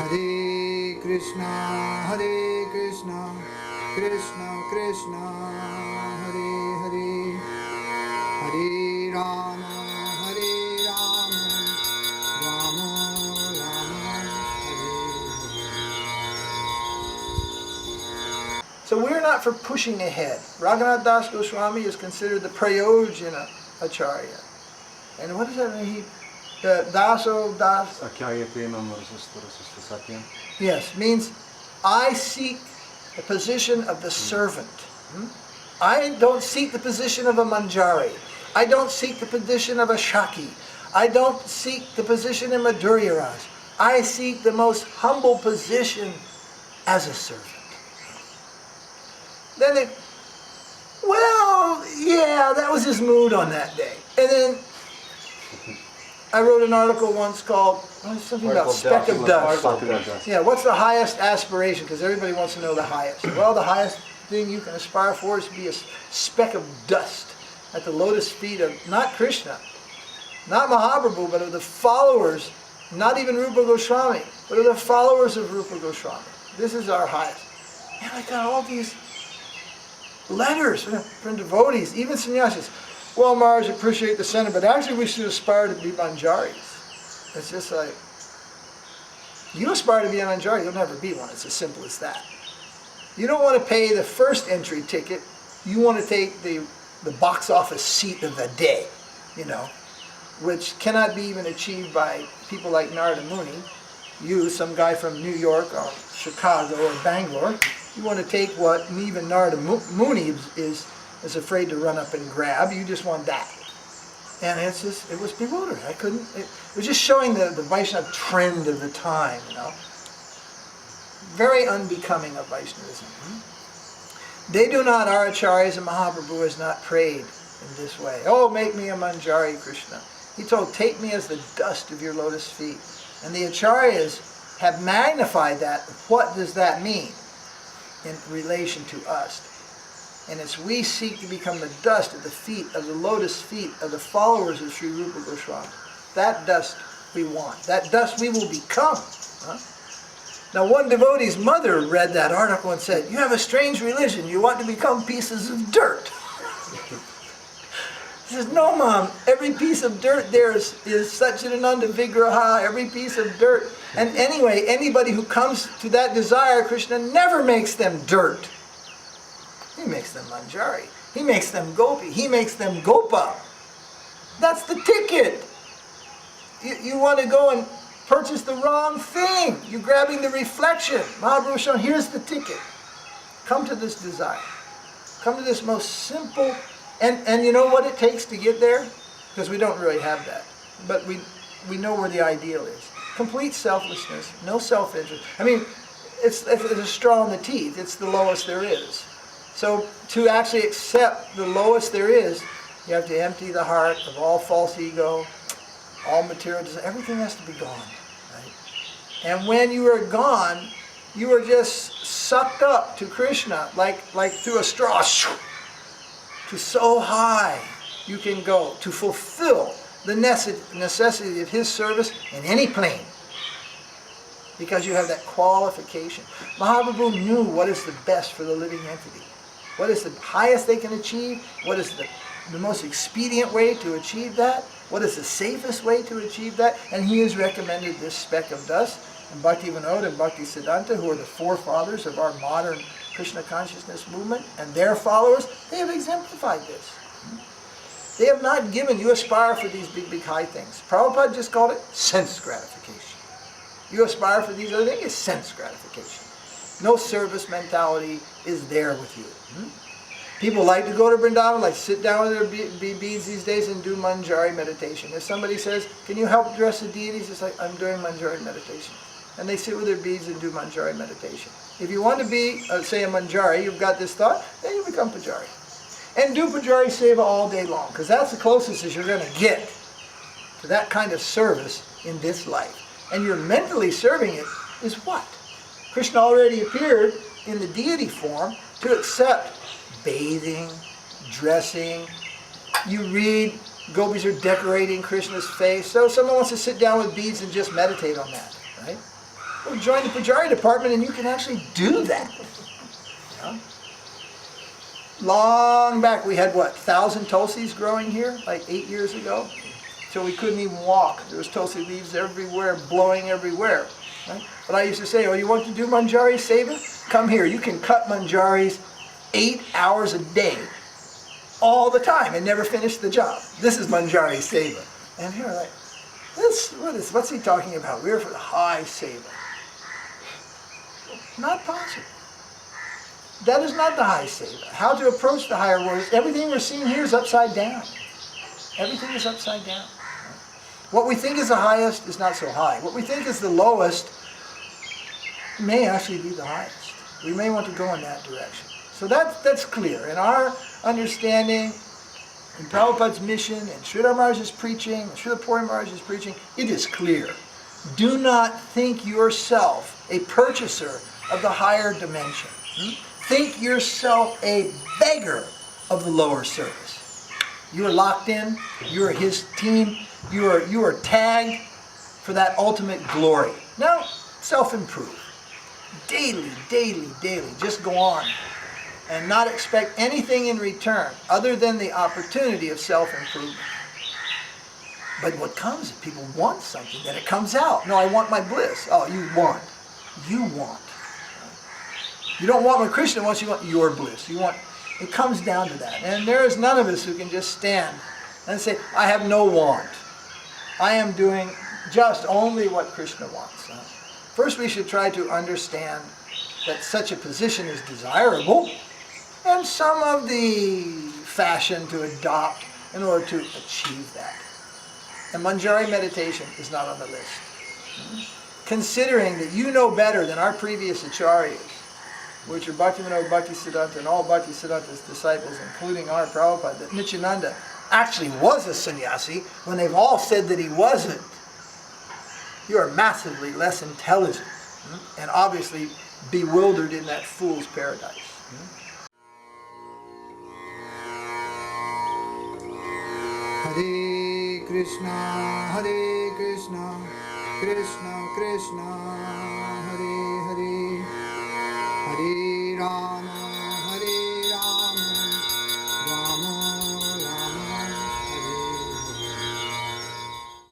Hare Krishna, Krishna Krishna, Hare Hare, Hare Rama, Rama Rama, Hare Hare. So we're not for pushing ahead. Raghunath Das Goswami is considered the Prayojana Acharya. And what does that mean? Daso Das. Yes, means I seek the position of the servant. I don't seek the position of a manjari. I don't seek the position of a shaki. I don't seek the position of Madhurya Raj. I seek the most humble position as a servant. Then that was his mood on that day. And then I wrote an article once called something about speck of dust. Yeah, what's the highest aspiration? Because everybody wants to know the highest. Well, the highest thing you can aspire for is to be a speck of dust at the lotus feet of not Krishna, not Mahaprabhu, but of the followers, not even Rupa Goswami, but of the followers of Rupa Goswami. This is our highest. And I got all these letters from devotees, even sannyasis. Well, Maharaj, appreciate the sentiment, but actually we should aspire to be manjaris. It's just like, you aspire to be a manjari, you'll never be one. It's as simple as that. You don't want to pay the first entry ticket. You want to take the box office seat of the day, which cannot be even achieved by people like Narada Muni. You, some guy from New York or Chicago or Bangalore, you want to take what even Narada Muni is afraid to run up and grab. You just want that. And it was bewildering. It was just showing the Vaishnava trend of the time, Very unbecoming of Vaishnavism. They do not, our acharyas and Mahaprabhu has not prayed in this way. Oh, make me a manjari, Krishna. He told, take me as the dust of your lotus feet. And the acharyas have magnified that. What does that mean in relation to us? And it's we seek to become the dust of the feet, of the lotus feet, of the followers of Sri Rupa Goswami. That dust we want. That dust we will become. Now one devotee's mother read that article and said, you have a strange religion. You want to become pieces of dirt. She says, no, Mom. Every piece of dirt there is Satchidananda Vigraha. Every piece of dirt. And anyway, anybody who comes to that desire, Krishna never makes them dirt. He makes them manjari. He makes them gopi. He makes them gopa. That's the ticket. You want to go and purchase the wrong thing. You're grabbing the reflection. Mahaprabhu showing, here's the ticket. Come to this desire. Come to this most simple, and you know what it takes to get there? Because we don't really have that. But we know where the ideal is. Complete selflessness, no self-interest. I mean, it's a straw in the teeth. It's the lowest there is. So to actually accept the lowest there is, you have to empty the heart of all false ego, all material desire. Everything has to be gone. Right? And when you are gone, you are just sucked up to Krishna like through a straw. To so high you can go to fulfill the necessity of his service in any plane. Because you have that qualification. Mahaprabhu knew what is the best for the living entity. What is the highest they can achieve? What is the most expedient way to achieve that? What is the safest way to achieve that? And he has recommended this speck of dust. And Bhakti Vinod and Bhakti Siddhanta, who are the forefathers of our modern Krishna consciousness movement, and their followers, they have exemplified this. They have not given, you aspire for these big high things. Prabhupada just called it sense gratification. You aspire for these other things, it's sense gratification. No service mentality is there with you. People like to go to Vrindavan, like sit down with their beads these days and do manjari meditation. If somebody says, can you help dress the deities? It's like, I'm doing manjari meditation. And they sit with their beads and do manjari meditation. If you want to be, say, a manjari, you've got this thought, then you become pujari. And do pujari seva all day long, because that's the closest as you're going to get to that kind of service in this life. And you're mentally serving it is what? Krishna already appeared in the deity form to accept bathing, dressing. You read, gopis are decorating Krishna's face. So someone wants to sit down with beads and just meditate on that, right? Well, join the Pujari department and you can actually do that. You know? Long back, we had what, 1,000 tulsis growing here, like 8 years ago? Till we couldn't even walk. There was tulsi leaves everywhere, blowing everywhere. Right? But I used to say, oh, you want to do manjari seva? Come here, you can cut manjaris 8 hours a day, all the time, and never finish the job. This is manjari seva. And here, like, what's he talking about? We're for the high seva. Not possible. That is not the high seva. How to approach the higher world, everything we're seeing here is upside down. Everything is upside down. What we think is the highest is not so high. What we think is the lowest may actually be the highest. We may want to go in that direction. So that's clear. In our understanding, in Prabhupada's mission, and Sridhar Maharaj's preaching, and Srila Puri Maharaj's preaching, it is clear. Do not think yourself a purchaser of the higher dimension. Think yourself a beggar of the lower service. You are locked in, you are his team, you are tagged for that ultimate glory. Now, self-improve. Daily, daily, daily. Just go on. And not expect anything in return other than the opportunity of self-improvement. But what comes is people want something, then it comes out. No, I want my bliss. Oh, you want. You want. You don't want what Krishna wants, you want your bliss. You want. It comes down to that. And there is none of us who can just stand and say, I have no want. I am doing just only what Krishna wants. First we should try to understand that such a position is desirable, and some of the fashion to adopt in order to achieve that. And Manjari meditation is not on the list. Considering that you know better than our previous acharyas, which are Bhaktivinoda Bhaktisiddhanta and all Bhaktisiddhanta's disciples, including our Prabhupada, that Nityananda actually was a sannyasi when they've all said that he wasn't. You are massively less intelligent and obviously bewildered in that fool's paradise. Hare Krishna, Krishna Krishna, Hare Hare, Hare Rama.